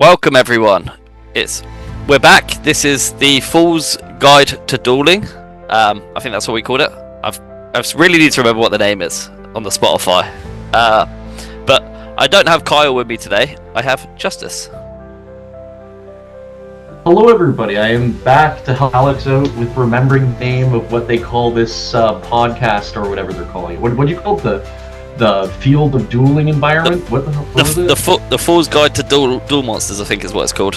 Welcome everyone. We're back. This is the Fool's Guide to Dueling. I think that's what we called it. I really need to remember what the name is on the Spotify. But I don't have Kyle with me today. I have Justice. Hello everybody, I am back to help Alex out with remembering the name of what they call this podcast or whatever they're calling it. What do you call it? The field of dueling environment? What the hell was it? The Fool's Guide to Duel Monsters, I think is what it's called.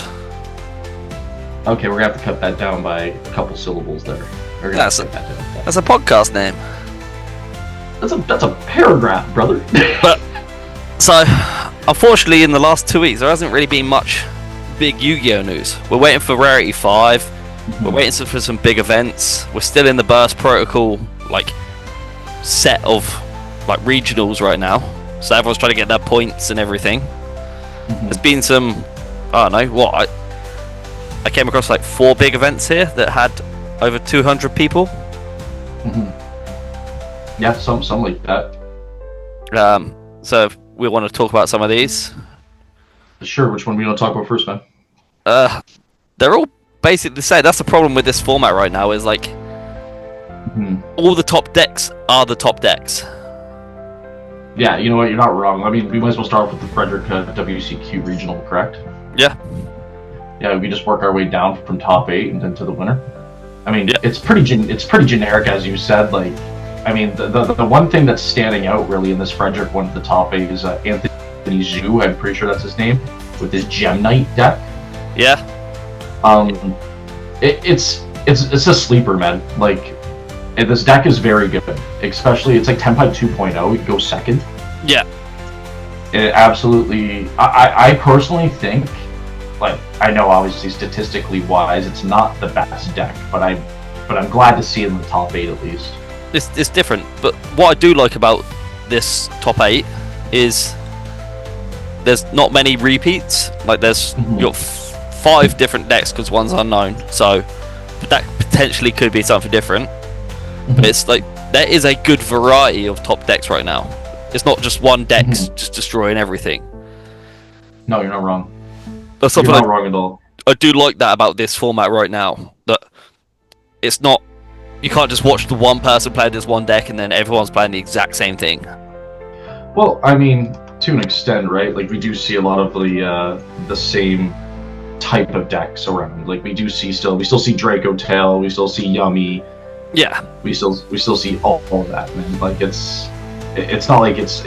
Okay, we're gonna have to cut that down by a couple syllables there. That's a podcast name. That's a paragraph, brother. But so, unfortunately, in the last 2 weeks, there hasn't really been much big Yu-Gi-Oh news. We're waiting for Rarity 5. We're waiting for some big events. We're still in the Burst Protocol set of regionals right now. So everyone's trying to get their points and everything. There's been some, I don't know what. I came across 4 big events here that had over 200 people. Yeah, something like that. So we want to talk about some of these. Sure, which one we want to talk about first, man? They're all basically the same. That's the problem with this format right now is all the top decks are the top decks. Yeah, you know what, you're not wrong. I mean, we might as well start with the Frederick WCQ regional, correct? Yeah. Yeah, we just work our way down from top 8 and then to the winner. I mean, yeah. It's pretty generic, as you said. I mean, the one thing that's standing out really in this Frederick one at the top 8 is Anthony Zhu, I'm pretty sure that's his name, with his Gem Knight deck. Yeah. It's a sleeper, man. This deck is very good, especially it's 10 pipe 2.0. It goes second. Yeah. It absolutely. I personally think, I know obviously statistically wise, it's not the best deck, but I'm glad to see it in the top 8 at least. It's different, but what I do like about this top 8 is there's not many repeats. There's you got 5 different decks because one's unknown, so that potentially could be something different. But it's there is a good variety of top decks right now. It's not just one deck just destroying everything. No, you're not wrong. That's something you're not wrong at all. I do like that about this format right now. That it's not, you can't just watch the one person play this one deck and then everyone's playing the exact same thing. Well, I mean, to an extent, right? We do see a lot of the same type of decks around. We still see Draco Tail, we still see Yummy. Yeah. We still see all of that, man. It's not like it's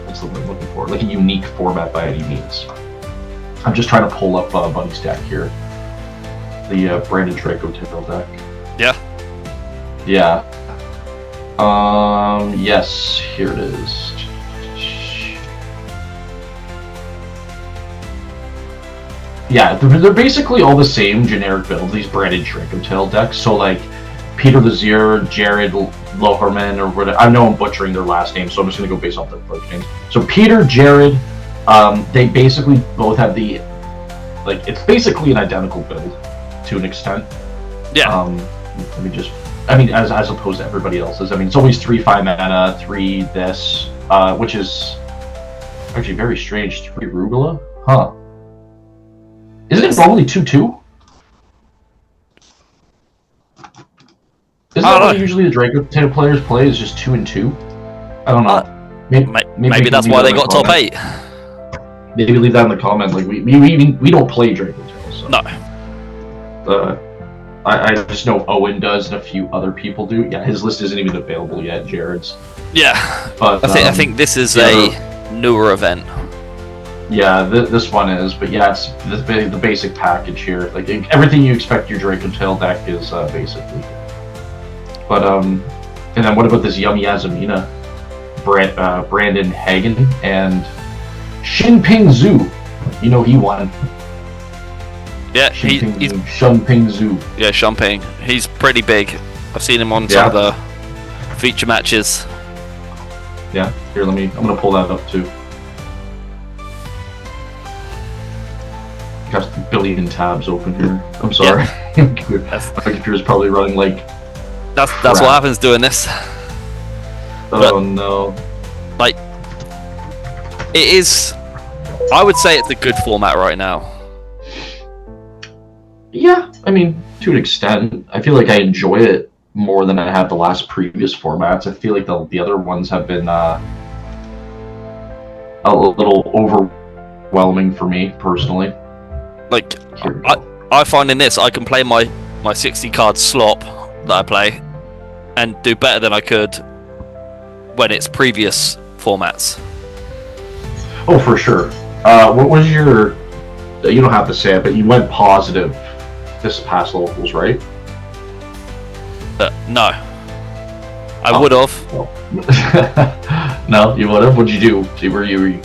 what's the word I'm looking for? A unique format by any means. I'm just trying to pull up Buddy's deck here. The branded Draco Tail deck. Yeah. Yeah. Yes, here it is. Yeah, they're basically all the same generic builds, these branded Draco Tail decks. So Peter Lazier, Jared Loherman, or whatever. I know I'm butchering their last name, so I'm just going to go based off their first names. So Peter, Jared, they basically both have it's basically an identical build to an extent. Yeah. As opposed to everybody else's. It's always 3/5 mana, 3 this, which is actually very strange. 3 Rugula? Huh. Isn't it normally 2/2? Isn't that what usually the Draco Tail players play, is just 2 and 2? I don't know. Maybe that's why they got top 8. Maybe leave that in the comment. We don't play Draco Tail, so. No. I just know Owen does and a few other people do. Yeah, his list isn't even available yet, Jared's. Yeah. But I think this is a newer event. Yeah, this one is, but yeah, it's the basic package here. Everything you expect your Draco Tail deck is basically. But and then what about this Yummy Azamina, Brandon Hagen and Shinping Zhu? You know he won. Yeah, he's Shinping Zhu. Yeah, Shinping. He's pretty big. I've seen him on some of the feature matches. Yeah, here I'm gonna pull that up too. Got a billion tabs open here. I'm sorry. Yeah. My computer's probably running That's what happens doing this. Oh no. It is I would say it's a good format right now. Yeah, I mean, to an extent, I feel like I enjoy it more than I have the last previous formats. I feel like the other ones have been a little overwhelming for me personally. Like, I find in this, I can play my 60 card slop that I play and do better than I could when it's previous formats. Oh, for sure. What was your... You don't have to say it, but you went positive this past locals, right? No. I would have. No, you would have? What'd you do? Were you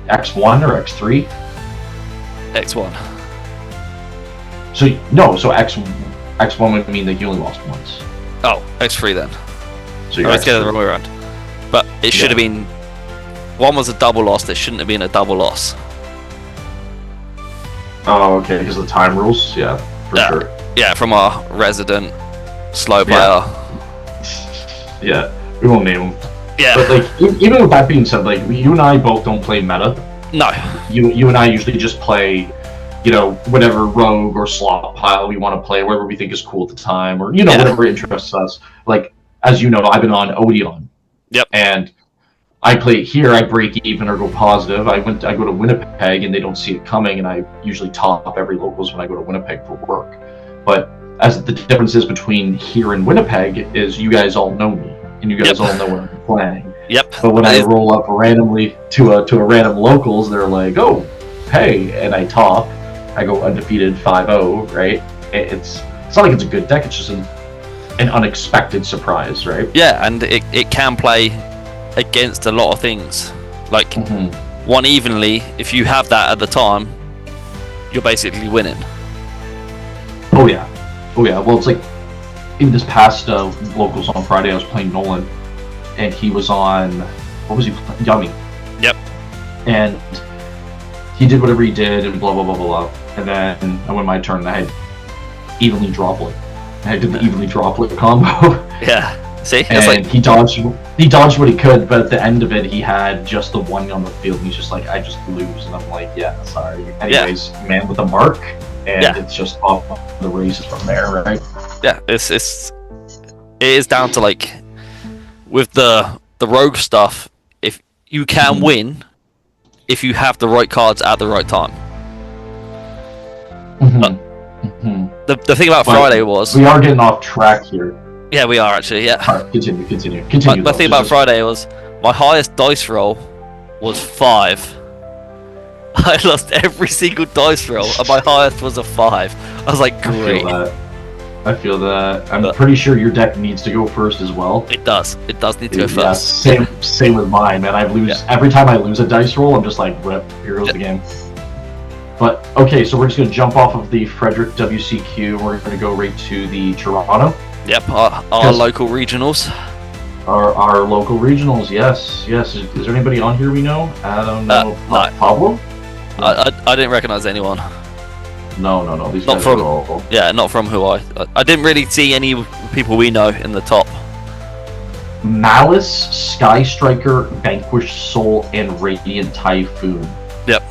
X1 or X3? X1. So X1 would mean that you only lost once. Oh, X3 then. So I you're was getting it the wrong way around. But it should have been... One was a double loss, it shouldn't have been a double loss. Oh, okay, because of the time rules? Yeah, for sure. Yeah, from our resident slow player. Yeah, we won't name him. Yeah. But like, even with that being said, like, you and I both don't play meta. No. You and I usually just play, you know, whatever rogue or slot pile we want to play, whatever we think is cool at the time, or, you know, whatever interests us. Like, as you know, I've been on Odeon. Yep. And I play here, I break even or go positive. I go to Winnipeg and they don't see it coming, and I usually top every locals when I go to Winnipeg for work. But as the difference is between here and Winnipeg is you guys all know me, and you guys all know what I'm playing. Yep. But when I roll up randomly to a random locals, they're like, "Oh, hey," and I top. I go undefeated 5-0, right? It's not like it's a good deck. It's just an unexpected surprise, right? Yeah, and it can play against a lot of things. Like, one evenly, if you have that at the time, you're basically winning. Oh yeah. Well, it's like, in this past locals on Friday, I was playing Nolan, and he was on, what was he playing? Yummy. Yep. And he did whatever he did, and blah, blah, blah, blah, blah. And then I went my turn, and I had evenly droplet. And I did the evenly droplet combo. Yeah. See? And like, he dodged what he could, but at the end of it, he had just the one on the field, and he's just like, I just lose. And I'm like, yeah, sorry. Anyways, man with a mark, and it's just off the races from there, right? Yeah, it is down to, like, with the rogue stuff, if you can win if you have the right cards at the right time. The thing about Friday was... We are getting off track here. Yeah, we are actually, yeah. Right, continue. My thing about Friday was, my highest dice roll was 5. I lost every single dice roll, and my highest was a 5. I was like, great. I feel that. I'm pretty sure your deck needs to go first as well. It does need to go first. Same with mine, man. Every time I lose a dice roll, I'm just like, rip, here goes the game. But, okay, so we're just going to jump off of the Frederick WCQ, we're going to go right to the Toronto. Yep, our local regionals. Our local regionals, yes. Is there anybody on here we know? Adam, no. Pablo? I didn't recognize anyone. No. These not guys from, are all... Yeah, not from who I didn't really see any people we know in the top. Malice, Sky Striker, Vanquished Soul, and Radiant Typhoon. Yep.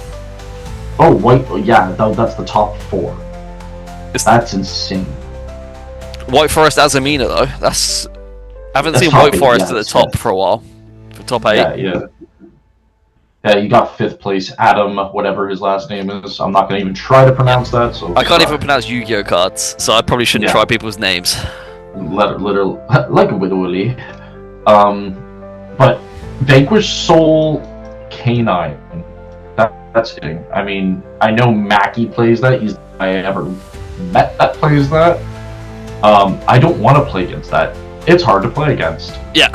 Oh, White, yeah, that's the top 4. That's insane. White Forest Azamina though, I haven't seen White Forest at the top for a while. For top 8. Yeah, you got 5th place, Adam, whatever his last name is. I'm not going to even try to pronounce that. So I can't even pronounce Yu-Gi-Oh cards, so I probably shouldn't try people's names. Literally, like a Widowly. But Vanquished Soul Canine. That's it. I mean, I know Mackie plays that. He's the guy I ever met that plays that. I don't want to play against that. It's hard to play against. Yeah.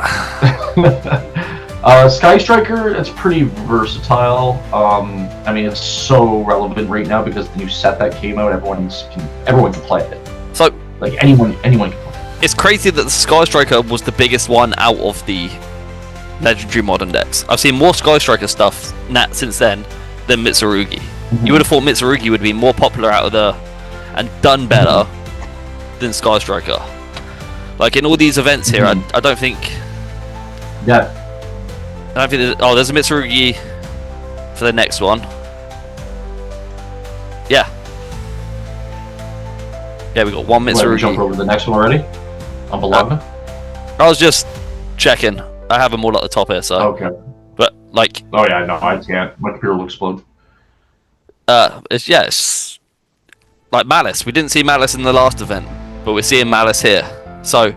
Sky Striker, it's pretty versatile. I mean, it's so relevant right now because the new set that came out, everyone can play it. So, like anyone can play it. It's crazy that the Sky Striker was the biggest one out of the legendary modern decks. I've seen more Sky Striker stuff since then than Mitsurugi. You would have thought Mitsurugi would be more popular out of and done better than Sky Striker. Like in all these events here, I don't think. Yeah. There's a Mitsurugi for the next one. Yeah, we got one Want to jump Mitsurugi. over to the next one already? On Bologna? I was just checking. I have them all at the top here, so. Okay. But like, Oh yeah, no, I can't. My computer will explode. it's like Malice. We didn't see Malice in the last event, but we're seeing Malice here. So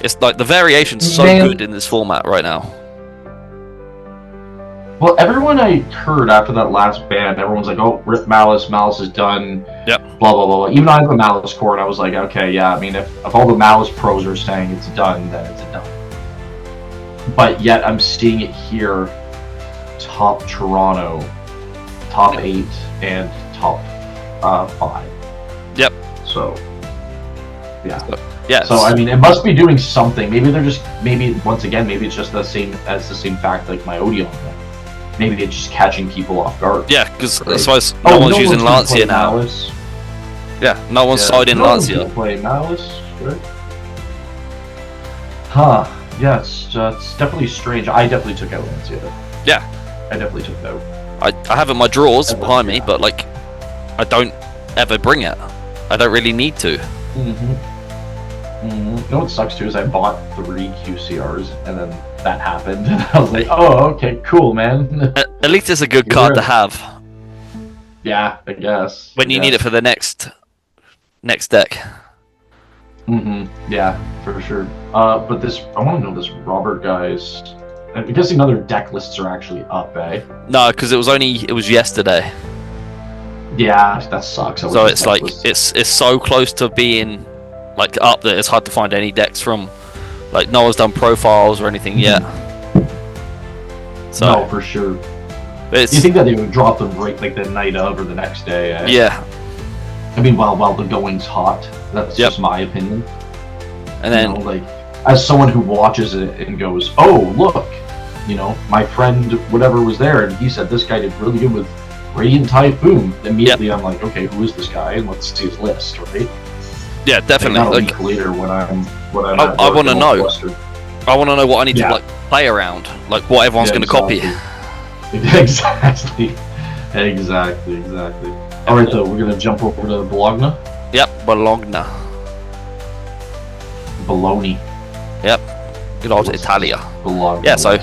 it's like the variation's so good in this format right now. Well, everyone I heard after that last ban, everyone's like, "Oh, rip Malice. Malice is done." Yep. Blah blah blah. Even I have a Malice core, and I was like, "Okay, yeah. I mean, if all the Malice pros are saying it's done, then it's done." But yet, I'm seeing it here: top Toronto, top 8, and top 5. Yep. So, yeah. Yes. So I mean, it must be doing something. Maybe they're just once again, maybe it's just the same fact like my Odeon. Maybe it's just catching people off guard. Yeah, because right? I suppose no one's using Lancia now. Malice. Yeah, no one's siding Lancia. Play Malice, right? Huh? Yeah, it's definitely strange. I definitely took out Lancia. Yeah, I definitely took it out. I have it in my drawers behind me, but like, I don't ever bring it. I don't really need to. You know what sucks too is I bought 3 QCRs and then that happened and I was like, oh, okay, cool, man. At least it's a good card to have. Yeah, I guess. When you need it for the next deck. Yeah, for sure. But this, I want to know this Robert guy's. I'm guessing other deck lists are actually up, eh? No, because it was yesterday. Yeah, that sucks. So it's like it's so close to being like up that it's hard to find any decks from. Like no one's done profiles or anything yet. So no, for sure. You think that they would drop them right like the night of or the next day? Eh? Yeah. I mean, while the going's hot. That's just my opinion. And then, like, as someone who watches it and goes, "Oh, look, my friend whatever was there, and he said this guy did really good with Radiant Typhoon." Immediately, I'm like, "Okay, who is this guy?" And let's see his list, right? Yeah, definitely. Like, a week later, when I'm I want to know. I want to know what I need to like play around, like what everyone's going to copy. Exactly. All right, though, we're gonna jump over to Bologna. Yep, Bologna. Bologna. Yep. Good old Italia. Bologna. Yeah, so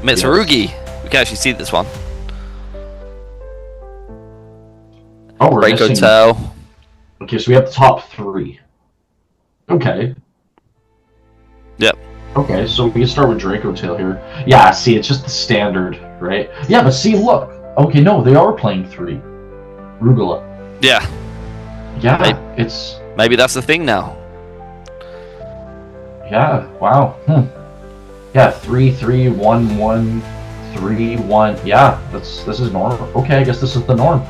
Mitsurugi. We can actually see this one. Oh, we're Break missing. Hotel. Okay, so we have the top 3. Okay. Yep. Okay, so we can start with Draco Tail here. Yeah, see, it's just the standard, right? Yeah, but see, look. Okay, no, they are playing 3. Rugula. Yeah. Yeah, maybe that's the thing now. Yeah, wow. Yeah, 3, 3, 1, 1, 3, 1. Yeah, this is normal. Okay, I guess this is the norm.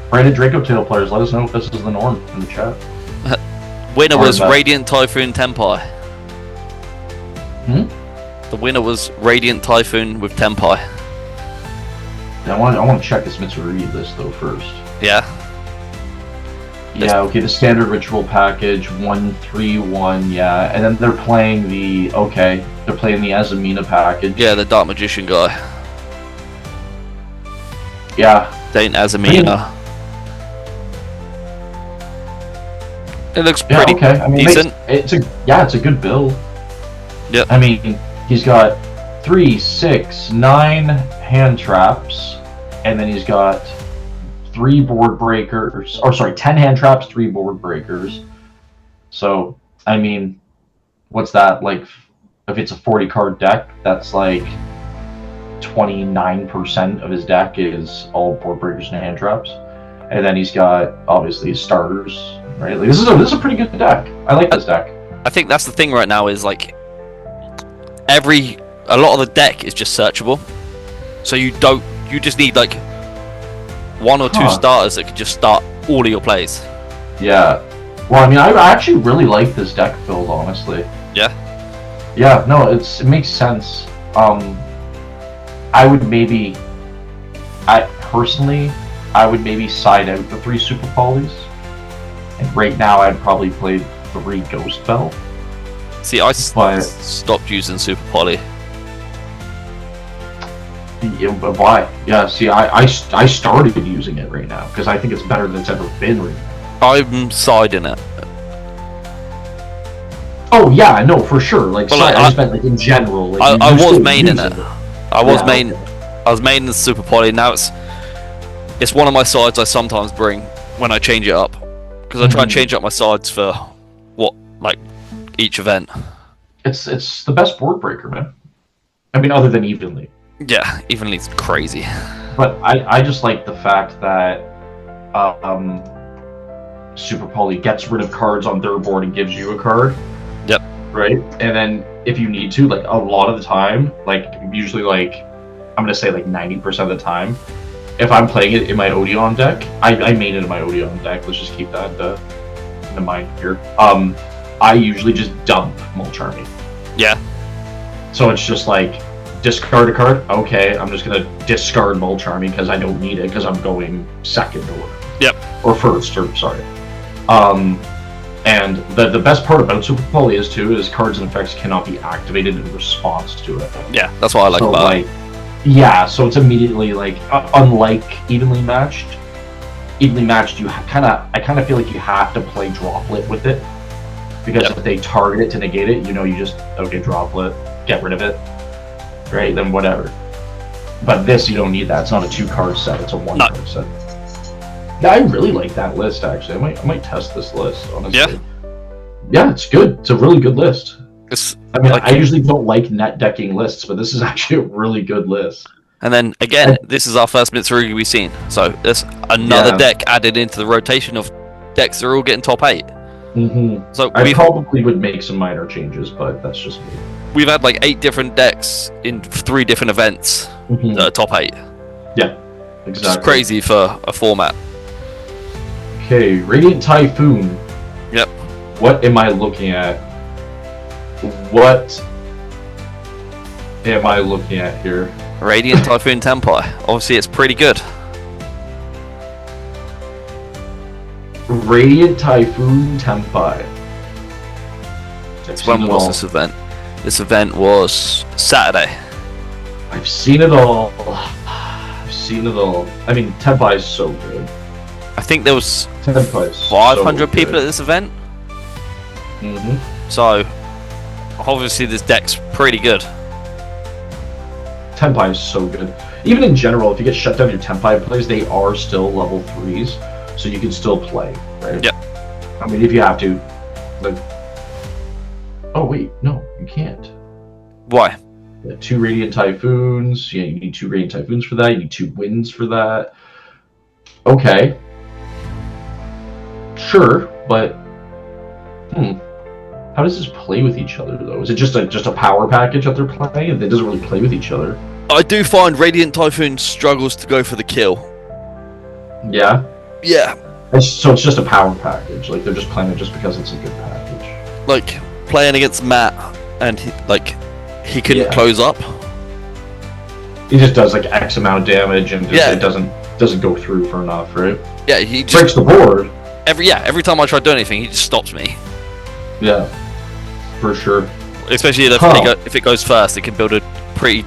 Branded Draco Tail players, let us know if this is the norm in the chat. Winner was Radiant Typhoon Tenpai. The winner was Radiant Typhoon with Tenpai. Yeah, I want to check this Mitsurugi list though first. Yeah. Yeah, okay, the standard ritual package, 131, yeah, and then they're playing the Azamina package. Yeah, the Dark Magician guy. Yeah. Saint Azamina. It looks pretty decent. It's a good build. Yeah. I mean, he's got 3, 6, 9 hand traps, and then he's got 3 board breakers, 10 hand traps, 3 board breakers. So, I mean, what's that, like, if it's a 40 card deck, that's like 29% of his deck is all board breakers and hand traps. And then he's got, obviously, his starters, right? Like, this is a pretty good deck. I like this deck. I think that's the thing right now is, like, a lot of the deck is just searchable. So you just need, like, 1 or 2 starters that could just start all of your plays. Yeah. Well, I mean, I actually really like this deck build, honestly. Yeah? Yeah, no, it makes sense. I would maybe side out the 3 Super Polys. And right now, I'd probably play 3 Ghost Bell. See, I stopped using Super Poly. Yeah, but why? Yeah, see, I started using it right now because I think it's better than it's ever been right now. I'm siding it. Oh yeah, no, for sure. Like, Well, sorry, like, I just meant like in general. Like, I you're was still maining using it. I was maining the Super Poly. Now it's one of my sides I sometimes bring when I change it up, because I try and change up my sides for like each event. It's the best board breaker, man. I mean, other than evenly. Yeah, evenly's crazy. But I just like the fact that Super Poly gets rid of cards on their board and gives you a card. Yep. Right? And then if you need to, like a lot of the time, like usually like I'm gonna say like 90% of the time, if I'm playing it in my Odeon deck, I main it in my Odeon deck, let's just keep that in mind here. I usually just dump Mulch Army. Yeah. So it's just like discard a card. Okay, I'm just gonna discard Mulch Army because I don't need it because I'm going second or whatever. Yep. Or first, or sorry. And the best part about Super Poly is cards and effects cannot be activated in response to it. Yeah, that's what I like about it. Yeah, so it's immediately like unlike evenly matched. Evenly matched, I kind of feel like you have to play Droplet with it, because if they target it to negate it, you just Droplet, get rid of it, right? Then whatever. But this, you don't need that. It's not a 2-card set; it's a 1-card set. Yeah, I really like that list. Actually, I might test this list. Honestly. Yeah. Yeah, it's good. It's a really good list. I I usually don't like net decking lists, but this is actually a really good list. And then again, this is our first Mitsurugi we've seen, so there's another deck added into the rotation of decks that are all getting top 8. Mm-hmm. So I probably would make some minor changes, but that's just me. We've had like 8 different decks in 3 different events that are top 8. Yeah, exactly. Which is crazy for a format. Okay, Radiant Typhoon. Yep. What am I looking at? What am I looking at here? Radiant Typhoon Tempai. Obviously, it's pretty good. Radiant Typhoon Tempai. When was this event? This event was Saturday. I've seen it all. I've seen it all. I mean, Tempai is so good. I think there was 500 people at this event. So, obviously, this deck's pretty good. Tempai is so good. Even in general, if you get shut down your Tempai plays, they are still level 3s, so you can still play, right? Yep. I mean, if you have to. Like, oh wait, no, you can't. Why? 2 Radiant Typhoons. Yeah, you need 2 Radiant Typhoons for that. You need 2 Winds for that. Okay. Sure, but how does this play with each other though? Is it just a power package that they're playing? It doesn't really play with each other. I do find Radiant Typhoon struggles to go for the kill. Yeah. Yeah. So it's just a power package. Like they're just playing it just because it's a good package. Like playing against Matt, and he couldn't close up. He just does like X amount of damage, and it doesn't go through for enough, right? Yeah, he just breaks the board. Every time I try to do anything, he just stops me. Yeah, for sure. Especially if it goes first, it can build a pretty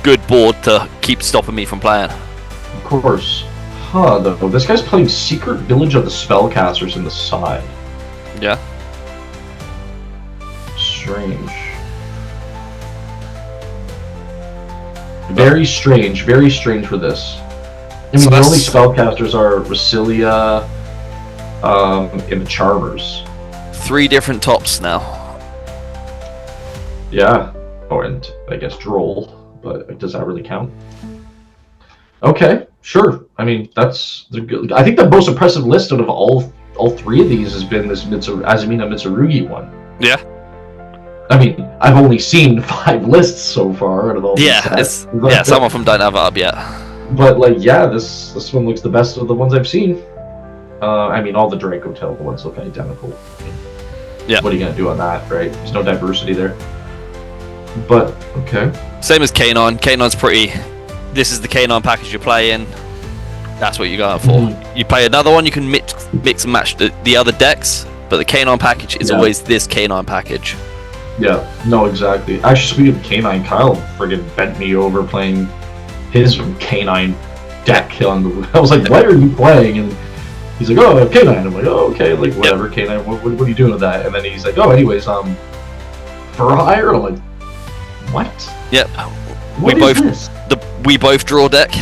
good board to keep stopping me from playing. Of course. Though this guy's playing Secret Village of the Spellcasters in the side. Yeah. Strange. Very strange for this. I mean, the only spellcasters are Resilia, and the Charmers. 3 different tops now. Yeah. Oh, and I guess Droll, but does that really count? Okay, sure. I mean, that's the good. I think the most impressive list out of all 3 of these has been this Azumina Mitsurugi one. Yeah. I mean, I've only seen 5 lists so far out of all these sets. Some of them don't have it up yet. But this one looks the best of the ones I've seen. I mean, all the Draco Tail ones look identical. Yeah. What are you gonna do on that, right? There's no diversity there. But okay. Same as K9. K9's pretty. This is the K9 package you're playing. That's what you're going for. You play another one, you can mix and match the other decks, but the K9 package is always this K9 package. Yeah, no, exactly. Actually, speaking of K9, Kyle friggin' bent me over playing his K9 deck. I was like, what are you playing? And He's like, oh, K9. I'm like, oh, okay, like whatever, K9. What are you doing with that? And then he's like, oh, anyways, for hire. I'm like, what? Yep. What is this? We both draw deck.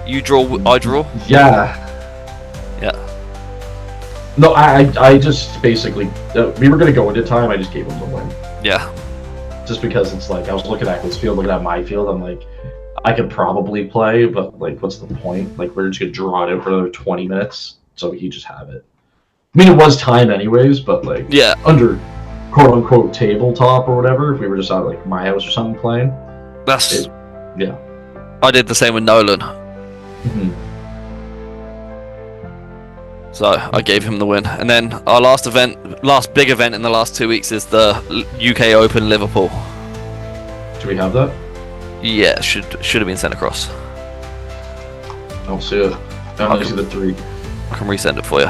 You draw, I draw. Yeah. Yeah. No, I just basically we were gonna go into time. I just gave him the win. Yeah. Just because it's like I was looking at his field, looking at my field. I'm like, I could probably play, but like, what's the point? Like, we're just gonna draw it out for another 20 minutes, so he just have it. I mean, it was time anyways, but like, yeah, under quote unquote tabletop or whatever. If we were just out like my house or something playing, yeah. I did the same with Nolan. So I gave him the win, and then our last big event in the last 2 weeks is the UK Open Liverpool. Do we have that? Yeah, should have been sent across. I don't see it. I only see the 3. I can resend it for you.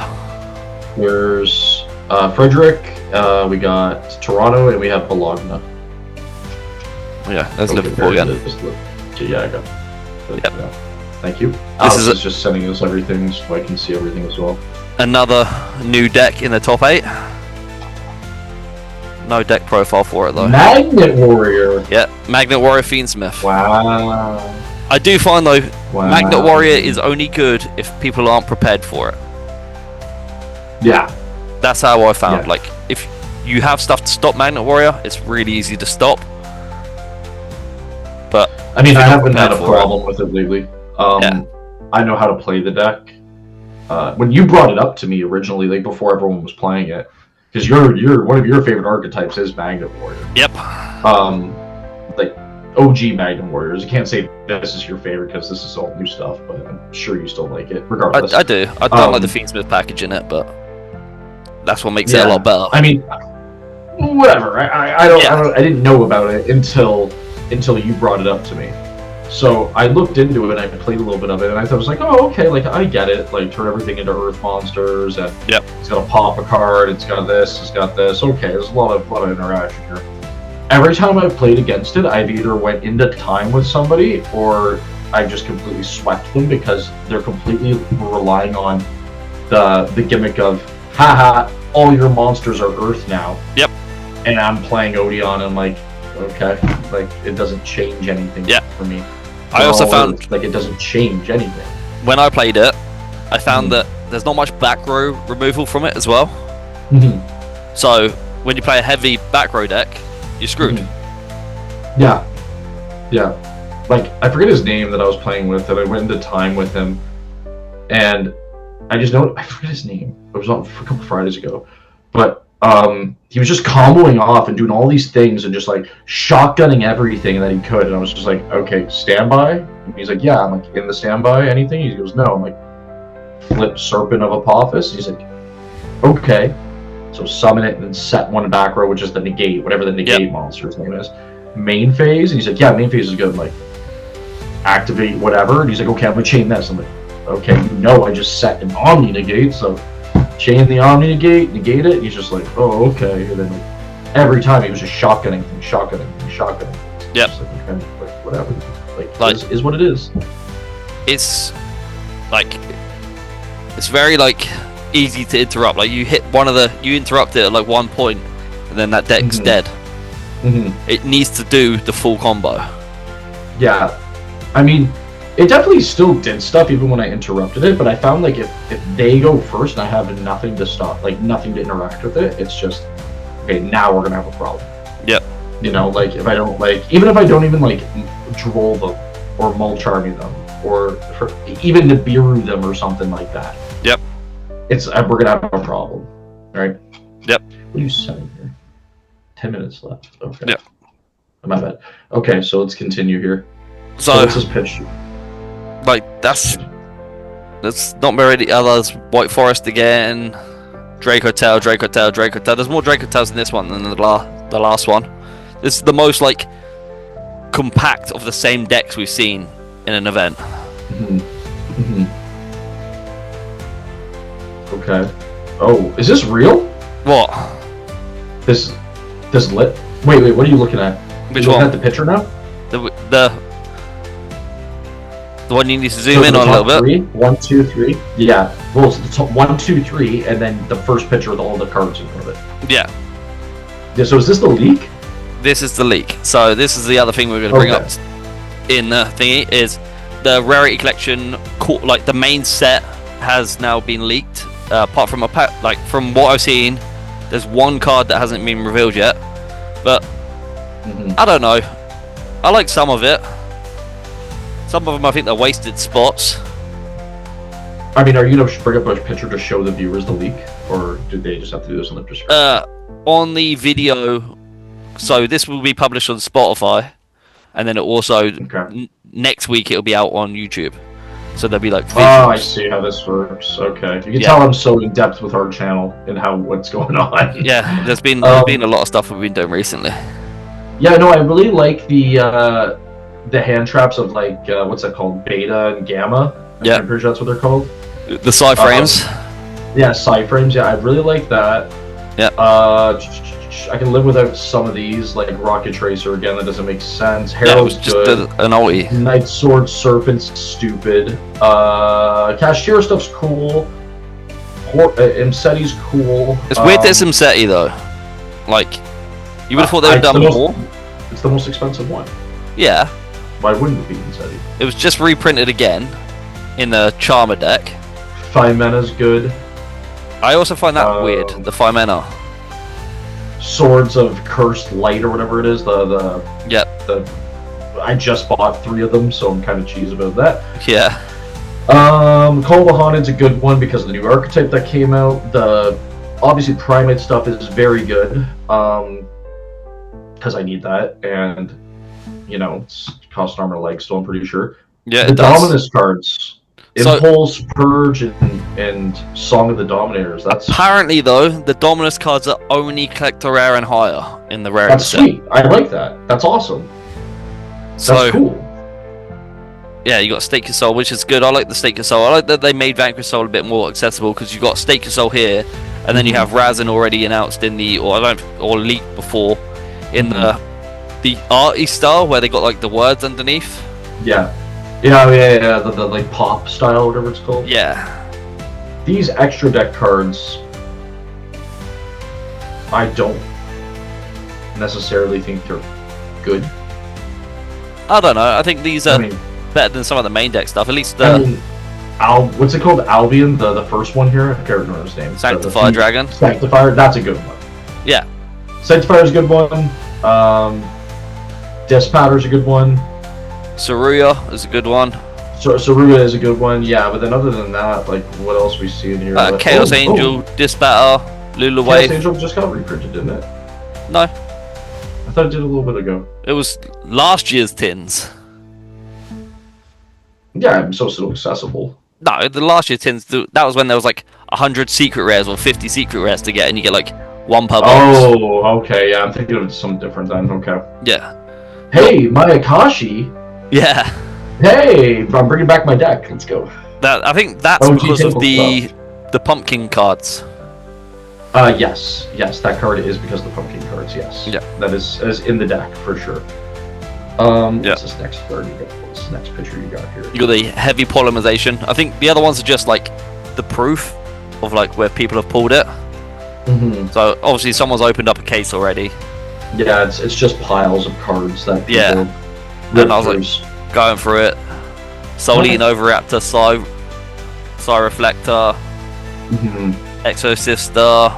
Where's Frederick? We got Toronto, and we have Bologna. Yeah, there's Liverpool again. Yeah, I got it. Yep. Yeah. Thank you. This is just sending us everything so I can see everything as well. Another new deck in the top 8. No deck profile for it though. Magnet Warrior. Yeah, Magnet Warrior Fiendsmith. Wow. I do find though, Magnet Warrior is only good if people aren't prepared for it. Yeah. That's how I found. Yeah. Like, if you have stuff to stop Magnet Warrior, it's really easy to stop. But I mean, I haven't had a problem with it lately. I know how to play the deck. When you brought it up to me originally, like before everyone was playing it, because you're one of your favorite archetypes is Magnet Warrior. Yep. Like OG Magnet Warriors. I can't say this is your favorite because this is all new stuff, but I'm sure you still like it, regardless. I do. I don't like the Fiendsmith package in it, but that's what makes it a lot better. I mean, whatever. I didn't know about it until you brought it up to me. So I looked into it, and I played a little bit of it, and I thought it was like, oh, okay, like I get it, like turn everything into earth monsters, and it's got to pop a card, it's got this, it's got this. Okay, there's a lot of interaction here. Every time I've played against it, I've either went into time with somebody, or I just completely swept them because they're completely relying on the gimmick of, haha, all your monsters are earth now. Yep. And I'm playing Odeon, and I'm like, okay, like it doesn't change anything for me. I also found like it doesn't change anything. When I played it, I found that there's not much back row removal from it as well. So when you play a heavy back row deck, you're screwed. Yeah. Like I forget his name that I was playing with, and I went into time with him, and I forget his name. It was on a couple Fridays ago, but he was just comboing off and doing all these things and just like shotgunning everything that he could, and I was just like, okay, standby. And he's like, yeah. I'm like, in the standby, anything? He goes, no. I'm like, flip Serpent of Apophis. He's like, okay. So summon it and then set one back row, which is the negate, whatever the negate monster's name is. Main phase, and he's like, yeah, main phase is good. I'm like, activate whatever, and he's like, okay, I'm gonna chain this. I'm like, okay, I just set an Omni negate, so chain the Omni negate it, and he's just like, oh, okay. And then like, every time he was just shotgunning. Yep. Just like whatever. Like is what it is. It's like, it's very like easy to interrupt. Like you interrupt it at like one point, and then that deck's dead. It needs to do the full combo. Yeah, I mean, it definitely still did stuff even when I interrupted it, but I found like if they go first and I have nothing to stop, like nothing to interact with it, it's just, okay, now we're gonna have a problem. Yep. You know, like if I don't even if I don't even like droll them or mulch army them or even Nibiru them or something like that. Yep. We're gonna have a problem, right? Yep. What are you saying here? 10 minutes left. Okay. Yep. My bad. Okay, so let's continue here. So let's just pitch. Like that's not very others. White Forest again. Draco Tail. There's more Draco Tails in this one than the last one. This is the most like compact of the same decks we've seen in an event. Okay. Oh, is this real? What? This lit? Wait, what are you looking at? Which one? Looking at the picture now? The The one you need to zoom in the on a top little bit. 3, 1, 2, 3. Yeah. Well, it's the top 1, 2, 3, and then the first picture with all the cards in front of it. Yeah. Yeah. So is this the leak? This is the leak. So this is the other thing we're going to bring up in the thingy is the rarity collection. Like the main set has now been leaked. Apart from from what I've seen, there's one card that hasn't been revealed yet. But I don't know. I like some of it. Some of them I think they're wasted spots. I mean, are you going to bring up a picture to show the viewers the leak, or did they just have to do this on the description? On the video, so this will be published on Spotify, and then it also next week it'll be out on YouTube. So there'll be like visuals. Oh, I see how this works. Okay, you can tell I'm so in depth with our channel and what's going on. Yeah, there's been a lot of stuff we've been doing recently. Yeah, no, I really like the hand traps of like what's that called, beta and gamma. Yeah, I'm pretty sure that's what they're called. The side frames. Yeah, side frames. Yeah, I really like that. Yeah. I can live without some of these, like Rocket Tracer. Again, that doesn't make sense. Harrow's good. An ulti. Night Sword Serpent's stupid. Cashier stuff's cool. Imseti's cool. It's weird that it's Imseti though. Like, you would have thought they would have done more. It's the most expensive one. Yeah. Why wouldn't it be Imseti? It was just reprinted again in the Charmer deck. Fimena's good. I also find that weird. The Fimena. Swords of Cursed Light or whatever it is. I just bought 3 of them, so I'm kind of cheesed about that. Yeah. Call of Haned's a good one because of the new archetype that came out. The obviously Primate stuff is very good. Because I need that, and you know, it's cost armor like, so I'm pretty sure. Yeah, the Dominus cards. Impulse, Purge, and Song of the Dominators. That's apparently though the Dominus cards are only collector rare and higher in the rare. That's sweet. I like that. That's awesome. That's cool. Yeah, you got Stake Your Soul, which is good. I like the Stake Your Soul. I like that they made Vanquish Soul a bit more accessible because you got Stake Your Soul here, and then you have Razin already announced in the or leaked before in the arty style where they got like the words underneath. Yeah. Yeah, the like pop style, whatever it's called. Yeah. These extra deck cards, I don't necessarily think they're good. I don't know. I think these are better than some of the main deck stuff. At least what's it called? Albion, the first one here. I can't remember his name. Sanctifier Dragon. Sanctifier, that's a good one. Yeah. Sanctifier's a good one. Despatter's a good one. Saruya is a good one. Saruya is a good one, yeah, but then other than that, like, what else we see in here? Chaos Angel, Disbatter, Lula Wave. Chaos Angel just got reprinted, didn't it? No. I thought it did a little bit ago. It was last year's tins. Yeah, so still accessible. No, the last year's tins, that was when there was like 100 secret rares or 50 secret rares to get, and you get like 1 per box. Oh, okay, yeah, I'm thinking of something different then, okay. Yeah. Hey, my Akashi! Yeah. Hey, I'm bringing back my deck. Let's go. I think that's because of the pumpkin cards. Yes, that card is because of the pumpkin cards. Yes. Yeah. That is in the deck for sure. What's this next card you got? What's this next picture you got here? You got the heavy polymerization. I think the other ones are just like the proof of like where people have pulled it. So obviously someone's opened up a case already. Yeah, it's just piles of cards that people. Yeah. And I was like going through it. Soul Eating Overraptor, Psy Reflector, Exo Sister,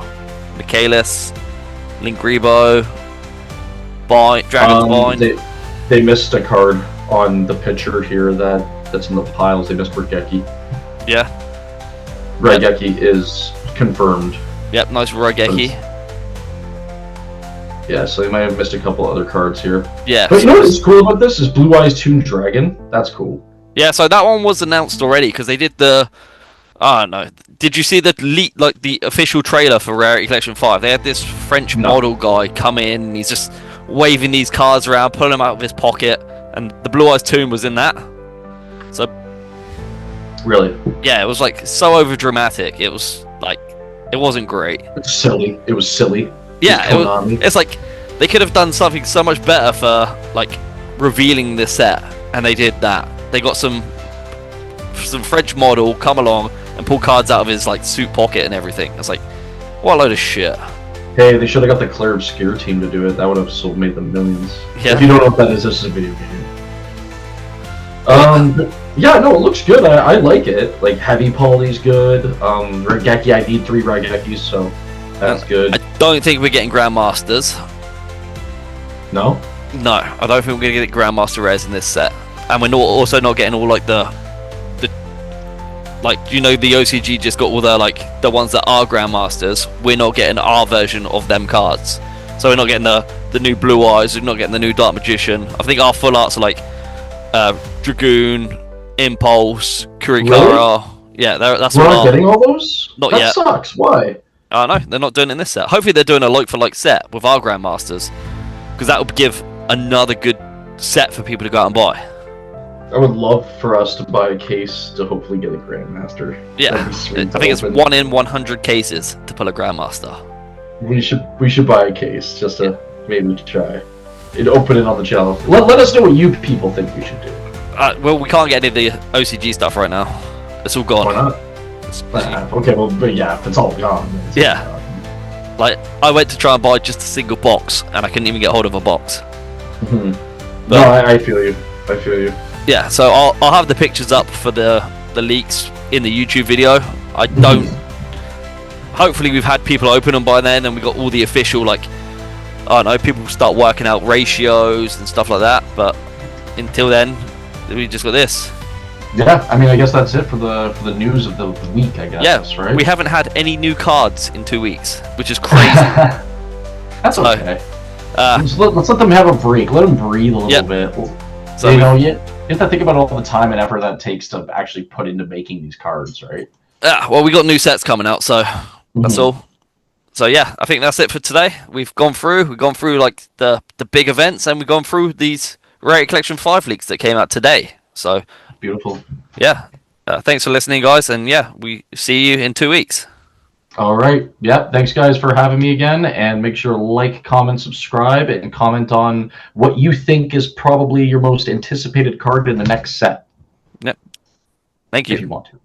Michaelis, Link Rebo, Dragon's Bind. They missed a card on the picture here that's in the piles. They missed Raigeki. Yeah. Raigeki is confirmed. Yep, nice Raigeki. Yeah, so they might have missed a couple other cards here. Yeah. But you know what's cool about this is Blue Eyes Toon Dragon. That's cool. Yeah, so that one was announced already because they did the. I don't know. Did you see the the official trailer for Rarity Collection 5? They had this French model guy come in and he's just waving these cards around, pulling them out of his pocket, and the Blue Eyes Toon was in that. So. Really? Yeah, it was like so over dramatic. It was like it wasn't great. It's silly. It was silly. Yeah, it's like they could have done something so much better for like revealing this set, and they did that. They got some some French model come along and pull cards out of his like suit pocket and everything. It's like, what a load of shit. Hey, they should have got the Claire Obscure team to do it. That would have sold made them millions. Yeah. If you don't know what that is, this is a video game. Yeah, no, it looks good. I like it. Like, Heavy Poly's good. Raigeki, I need 3 Raigekis, so that's good. I don't think we're getting Grandmasters. No? No, I don't think we're going to get Grandmaster rares in this set. And we're also not getting all like the like, you know, the OCG just got all the ones that are Grandmasters. We're not getting our version of them cards. So we're not getting the new Blue Eyes, we're not getting the new Dark Magician. I think our full arts are like Dragoon, Impulse, Kurikara. Really? Yeah, that's we're not getting all those? Not that yet. Sucks. Why? I know, they're not doing it in this set. Hopefully they're doing a like-for-like set with our Grandmasters. Because that would give another good set for people to go out and buy. I would love for us to buy a case to hopefully get a Grandmaster. Yeah, I think it's 1 in 100 cases to pull a Grandmaster. We should buy a case just to maybe try. And open it on the channel. Let us know what you people think we should do. Well, we can't get any of the OCG stuff right now. It's all gone. Why not? Okay, well, but yeah, if it's all gone. Yeah. Like, I went to try and buy just a single box, and I couldn't even get hold of a box. No, I feel you. I feel you. Yeah, so I'll have the pictures up for the leaks in the YouTube video. I don't... Hopefully we've had people open them by then, and we got all the official, like... I don't know, people start working out ratios and stuff like that, but until then, we just got this. Yeah, I mean, I guess that's it for the news of the week, I guess, yeah, right? We haven't had any new cards in 2 weeks, which is crazy. That's okay. Let's let them have a break. Let them breathe a little bit. So you know, you have to think about all the time and effort that takes to actually put into making these cards, right? Yeah, well, we got new sets coming out, so that's all. So yeah, I think that's it for today. We've gone through like the big events, and we've gone through these Rarity Collection 5 leaks that came out today. So beautiful. Yeah. Thanks for listening, guys, and yeah, we see you in 2 weeks. All right. Yeah. Thanks, guys, for having me again, and make sure to like, comment, subscribe, and comment on what you think is probably your most anticipated card in the next set. Yep. Thank you. If you want to.